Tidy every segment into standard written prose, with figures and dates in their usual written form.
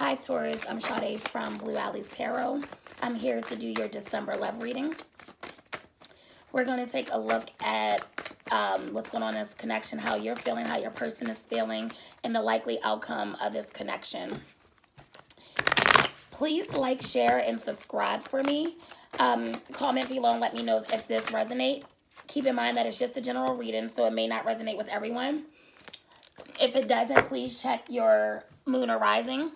Hi Taurus, I'm Sade from Blue Alley's Tarot. I'm here to do your December love reading. We're going to take a look at what's going on in this connection, how you're feeling, how your person is feeling, and the likely outcome of this connection. Please like, share, and subscribe for me. Comment below and let me know if this resonates. Keep in mind that it's just a general reading, so it may not resonate with everyone. If it doesn't, please check your moon or rising.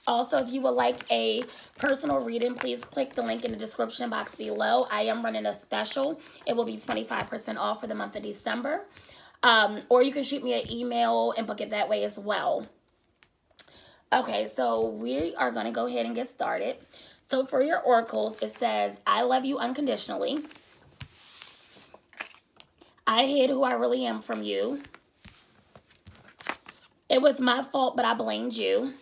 Also, if you would like a personal reading, please click the link in the description box below. I am running a special. It will be 25% off for the month of December. Or you can shoot me an email and book it that way as well. Okay, so we are going to go ahead and get started. So for your oracles, it says, I love you unconditionally. I hid who I really am from you. It was my fault, but I blamed you.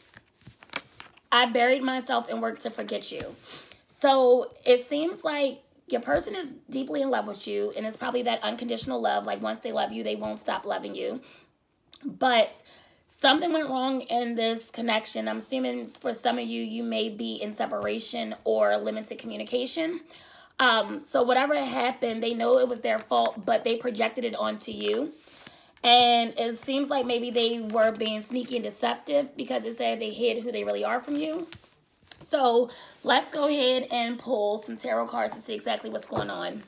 I buried myself and worked to forget you. So it seems like your person is deeply in love with you, and it's probably that unconditional love. Like once they love you, they won't stop loving you. But something went wrong in this connection. I'm assuming for some of you, you may be in separation or limited communication. So whatever happened, they know it was their fault, but they projected it onto you. And it seems like maybe they were being sneaky and deceptive because it said they hid who they really are from you. So let's go ahead and pull some tarot cards to see exactly what's going on.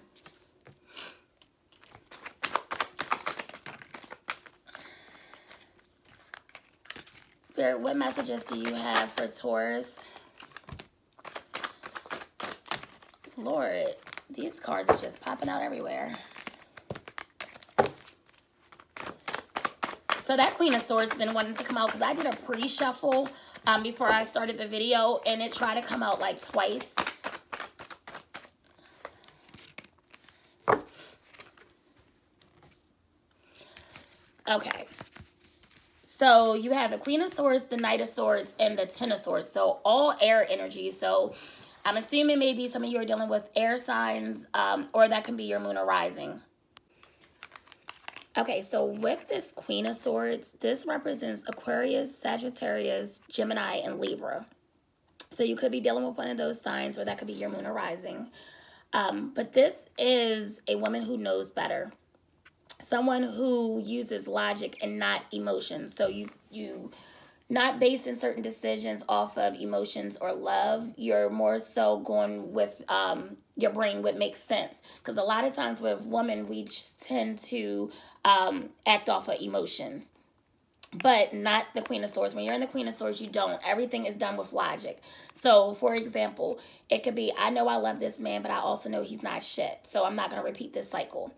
Spirit, what messages do you have for Taurus? Lord, these cards are just popping out everywhere. So that Queen of Swords has been wanting to come out because I did a pre-shuffle before I started the video, and it tried to come out like twice. Okay. So you have the Queen of Swords, the Knight of Swords, and the Ten of Swords. So all air energy. So I'm assuming maybe some of you are dealing with air signs, or that can be your moon or rising. Okay, so with this Queen of Swords, this represents Aquarius, Sagittarius, Gemini, and Libra. So you could be dealing with one of those signs, or that could be your moon or rising. But this is a woman who knows better. Someone who uses logic and not emotions. So you not basing certain decisions off of emotions or love. You're more so going with your brain, what makes sense. Because a lot of times with women, we tend to act off of emotions. But not the Queen of Swords. When you're in the Queen of Swords, you don't. Everything is done with logic. So, for example, it could be, I know I love this man, but I also know he's not shit. So I'm not going to repeat this cycle.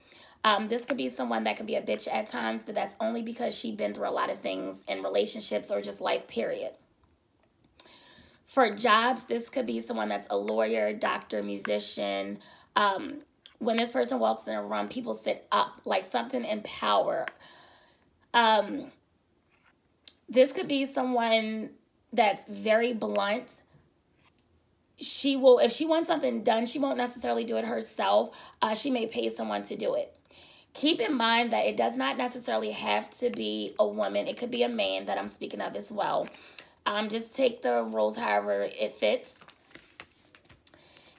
This could be someone that can be a bitch at times, but that's only because she's been through a lot of things in relationships or just life, period. For jobs, this could be someone that's a lawyer, doctor, musician. When this person walks in a room, people sit up, like something in power. This could be someone that's very blunt. She will, if she wants something done, she won't necessarily do it herself. She may pay someone to do it. Keep in mind that it does not necessarily have to be a woman. It could be a man that I'm speaking of as well. Just take the roles however it fits.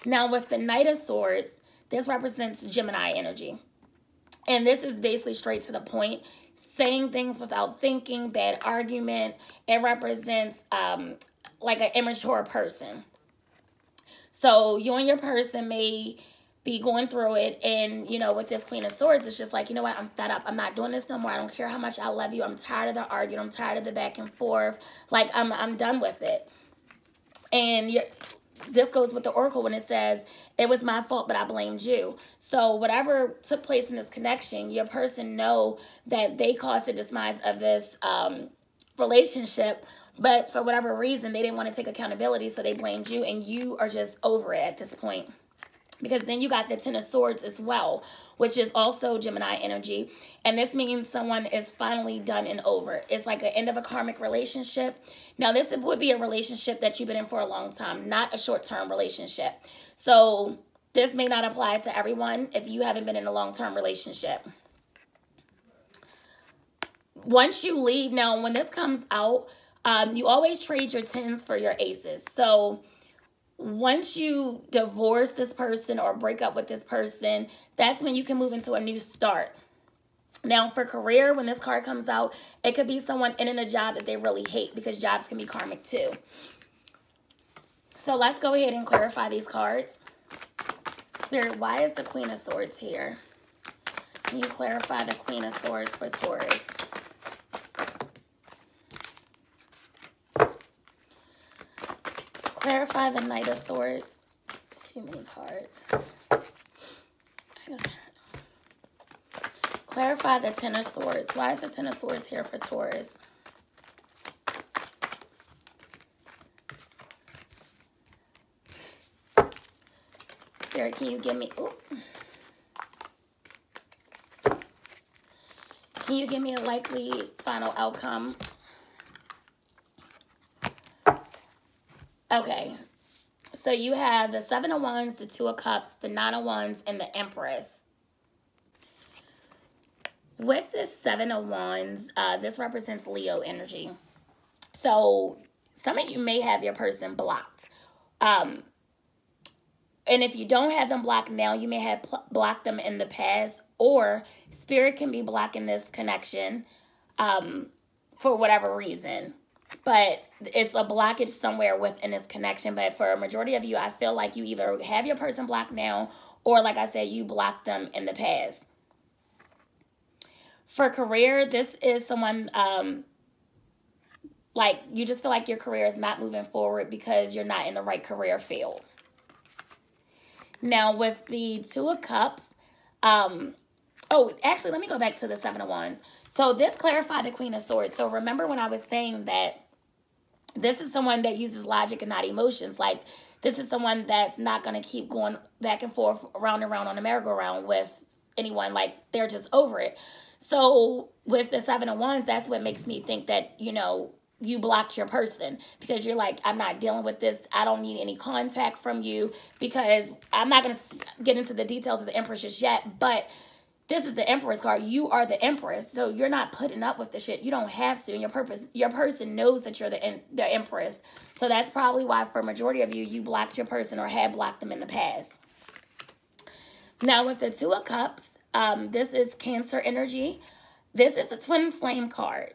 Now with the Knight of Swords, this represents Gemini energy. And this is basically straight to the point. Saying things without thinking, bad argument. It represents like an immature person. So you and your person may be going through it, and you know, with this Queen of Swords, it's just like, you know what, I'm fed up. I'm not doing this no more. I don't care how much I love you. I'm tired of the arguing. I'm tired of the back and forth. Like I'm done with it. And this goes with the oracle when it says, it was my fault, but I blamed you. So whatever took place in this connection, your person know that they caused the demise of this relationship, but for whatever reason, they didn't want to take accountability, so they blamed you, and you are just over it at this point. Because then you got the Ten of Swords as well, which is also Gemini energy. And this means someone is finally done and over. It's like an end of a karmic relationship. Now, this would be a relationship that you've been in for a long time, not a short-term relationship. So this may not apply to everyone if you haven't been in a long-term relationship. Once you leave, now when this comes out, You always trade your 10s for your aces. So once you divorce this person or break up with this person, that's when you can move into a new start. Now, for career, when this card comes out, it could be someone in a job that they really hate, because jobs can be karmic too. So let's go ahead and clarify these cards. Spirit, why is the Queen of Swords here? Can you clarify the Queen of Swords for Taurus? Clarify the Knight of Swords. Too many cards. Clarify the Ten of Swords. Why is the Ten of Swords here for Taurus? Spirit, can you give me... Ooh. Can you give me a likely final outcome? Okay. So you have the Seven of Wands, the Two of Cups, the Nine of Wands, and the Empress. With this Seven of Wands, this represents Leo energy. So some of you may have your person blocked. And if you don't have them blocked now, you may have blocked them in the past, or Spirit can be blocking this connection for whatever reason. But it's a blockage somewhere within this connection. But for a majority of you, I feel like you either have your person blocked now, or like I said, you blocked them in the past. For career, this is someone, like, you just feel like your career is not moving forward because you're not in the right career field. Now, with the Two of Cups, oh, actually, let me go back to the Seven of Wands. So this clarified the Queen of Swords. So remember when I was saying that this is someone that uses logic and not emotions. Like, this is someone that's not going to keep going back and forth, around and around on a merry-go-round with anyone. Like, they're just over it. So with the Seven of Wands, that's what makes me think that, you know, you blocked your person, because you're like, I'm not dealing with this. I don't need any contact from you, because I'm not going to get into the details of the Empress just yet, but this is the Empress card. You are the Empress, so you're not putting up with the shit. You don't have to, and your person knows that you're the Empress. So that's probably why for a majority of you, you blocked your person or had blocked them in the past. Now with the Two of Cups, this is Cancer energy. This is a twin flame card.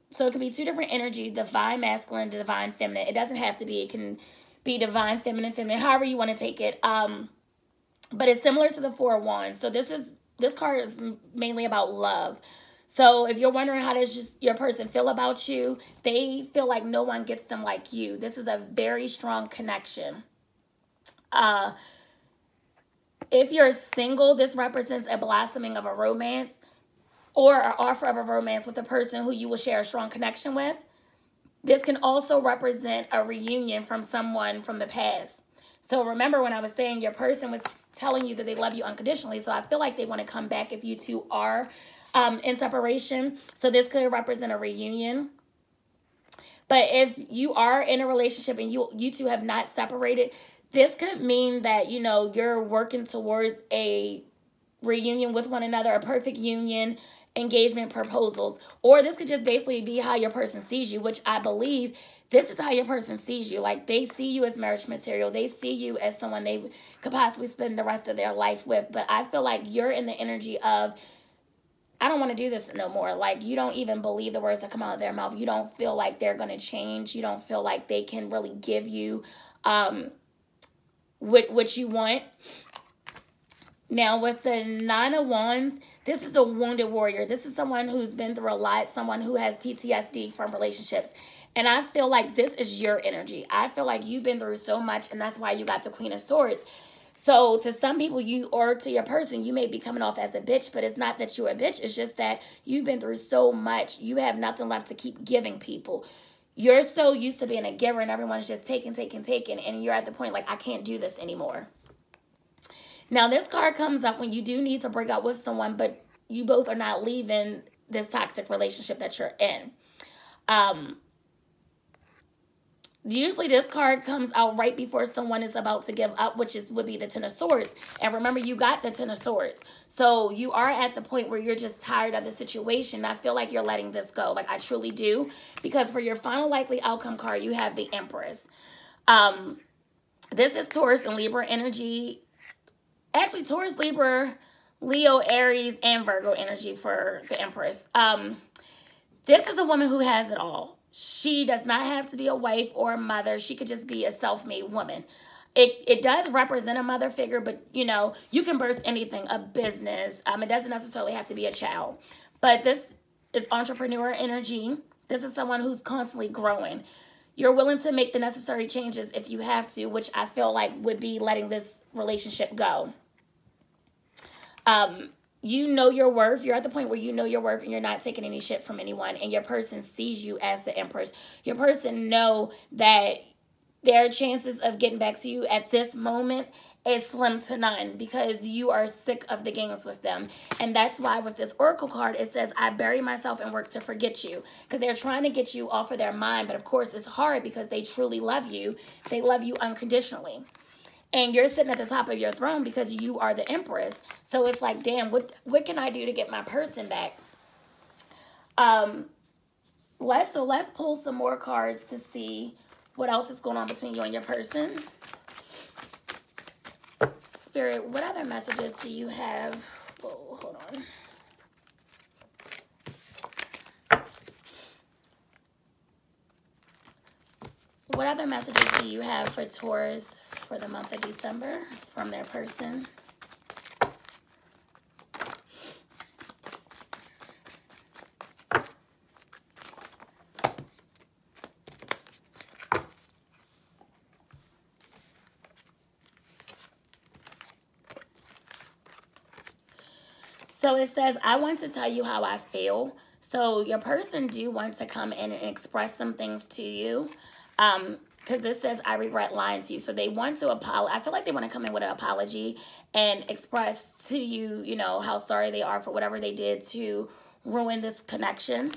So it could be two different energies, divine masculine, divine feminine. It doesn't have to be. It can be divine feminine, however you want to take it. But it's similar to the Four of Wands. So this card is mainly about love. So if you're wondering how does just your person feel about you, they feel like no one gets them like you. This is a very strong connection. If you're single, this represents a blossoming of a romance, or an offer of a romance with a person who you will share a strong connection with. This can also represent a reunion from someone from the past. So remember when I was saying your person was telling you that they love you unconditionally. So I feel like they want to come back if you two are in separation. So this could represent a reunion. But if you are in a relationship and you two have not separated, this could mean that, you know, you're working towards a reunion with one another, a perfect union, engagement, proposals. Or this could just basically be how your person sees you, which I believe this is how your person sees you. Like, they see you as marriage material. They see you as someone they could possibly spend the rest of their life with. But I feel like you're in the energy of, I don't want to do this no more. Like, you don't even believe the words that come out of their mouth. You don't feel like they're going to change. You don't feel like they can really give you what you want. Now, with the Nine of Wands, this is a wounded warrior. This is someone who's been through a lot, someone who has PTSD from relationships. And I feel like this is your energy. I feel like you've been through so much, and that's why you got the Queen of Swords. So to some people, or to your person, you may be coming off as a bitch, but it's not that you're a bitch. It's just that you've been through so much. You have nothing left to keep giving people. You're so used to being a giver, and everyone's just taking, and you're at the point like, I can't do this anymore. Now, this card comes up when you do need to break up with someone, but you both are not leaving this toxic relationship that you're in. Usually this card comes out right before someone is about to give up, which would be the Ten of Swords. And remember, you got the Ten of Swords. So you are at the point where you're just tired of the situation. I feel like you're letting this go. Like, I truly do. Because for your final likely outcome card, you have the Empress. This is Taurus and Libra energy. Actually, Taurus, Libra, Leo, Aries, and Virgo energy for the Empress. This is a woman who has it all. She does not have to be a wife or a mother. She could just be a self-made woman. It does represent a mother figure, but, you know, you can birth anything, a business. It doesn't necessarily have to be a child. But this is entrepreneur energy. This is someone who's constantly growing. You're willing to make the necessary changes if you have to, which I feel like would be letting this relationship go. You know your worth. You're at the point where you know your worth and you're not taking any shit from anyone. And your person sees you as the Empress. Your person know that their chances of getting back to you at this moment is slim to none because you are sick of the games with them. And that's why with this Oracle card, it says, I bury myself and work to forget you. Because they're trying to get you off of their mind. But of course, it's hard because they truly love you. They love you unconditionally. And you're sitting at the top of your throne because you are the Empress. So it's like, damn, what can I do to get my person back? Let's pull some more cards to see what else is going on between you and your person. Spirit, what other messages do you have? Whoa, hold on. What other messages do you have for Taurus for the month of December from their person? So it says, I want to tell you how I feel. So your person do want to come in and express some things to you. Because this says, I regret lying to you. So they want to apologize. I feel like they want to come in with an apology and express to you, you know, how sorry they are for whatever they did to ruin this connection.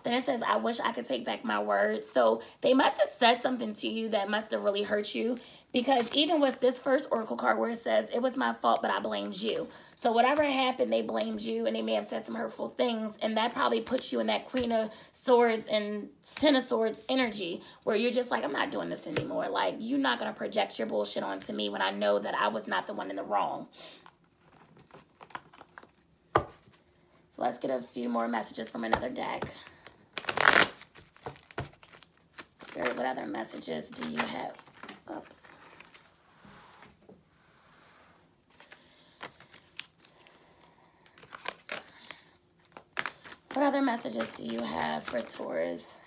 Then it says, I wish I could take back my word. So they must have said something to you that must have really hurt you. Because even with this first Oracle card where it says, it was my fault, but I blamed you. So whatever happened, they blamed you and they may have said some hurtful things. And that probably puts you in that Queen of Swords and Ten of Swords energy where you're just like, I'm not doing this anymore. Like, you're not going to project your bullshit onto me when I know that I was not the one in the wrong. So let's get a few more messages from another deck. Spirit, what other messages do you have? Oops. What other messages do you have for Taurus?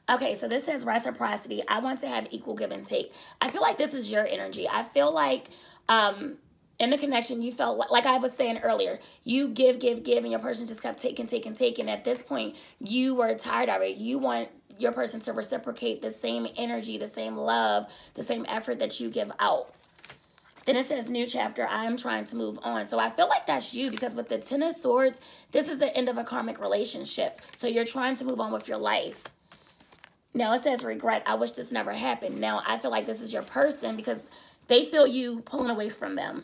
Okay, so this says reciprocity. I want to have equal give and take. I feel like this is your energy. I feel like in the connection, you felt like I was saying earlier, you give, and your person just kept taking. At this point, you were tired of it. You want your person to reciprocate the same energy, the same love, the same effort that you give out. Then it says new chapter. I am trying to move on. So I feel like that's you because with the Ten of Swords, this is the end of a karmic relationship. So you're trying to move on with your life. Now it says regret. I wish this never happened. Now I feel like this is your person because they feel you pulling away from them.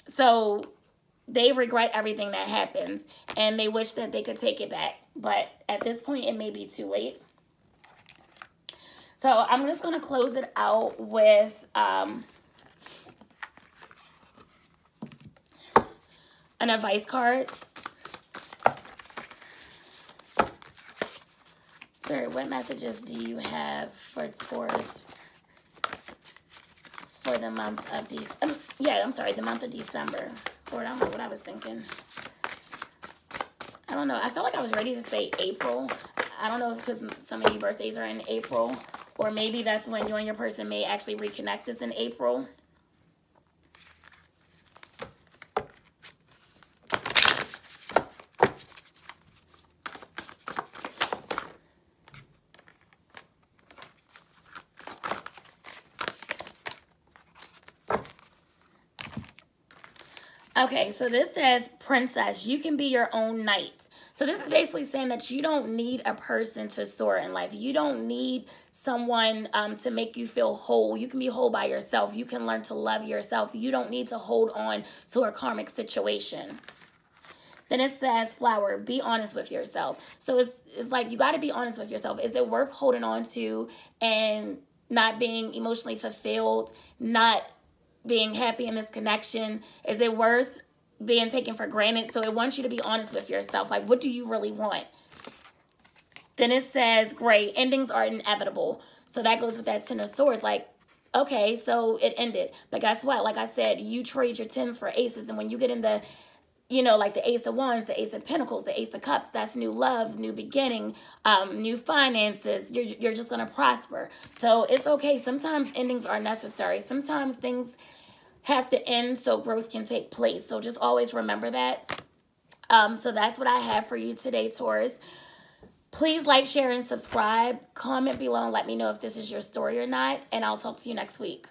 So they regret everything that happens and they wish that they could take it back. But at this point, it may be too late. So I'm just going to close it out with an advice card. Spirit, what messages do you have for Taurus for the month of December? The month of December. Lord, I don't know what I was thinking. I don't know. I felt like I was ready to say April. I don't know if it's because some of your birthdays are in April, or maybe that's when you and your person may actually reconnect this in April. Okay, so this says, Princess, you can be your own knight. So this is basically saying that you don't need a person to soar in life. You don't need someone to make you feel whole. You can be whole by yourself. You can learn to love yourself. You don't need to hold on to a karmic situation. Then it says, Flower, be honest with yourself. So it's like you got to be honest with yourself. Is it worth holding on to and not being emotionally fulfilled, not being happy in this connection? Is it worth being taken for granted? So it wants you to be honest with yourself. Like, what do you really want? Then it says, great, endings are inevitable. So that goes with that Ten of Swords. Like, okay, so it ended. But guess what? Like I said, you trade your tens for aces. And when you get in the, you know, like the Ace of Wands, the Ace of Pentacles, the Ace of Cups, that's new love, new beginning, new finances. You're just going to prosper. So it's okay. Sometimes endings are necessary. Sometimes things have to end so growth can take place. So just always remember that. So that's what I have for you today, Taurus. Please like, share, and subscribe. Comment below and let me know if this is your story or not. And I'll talk to you next week.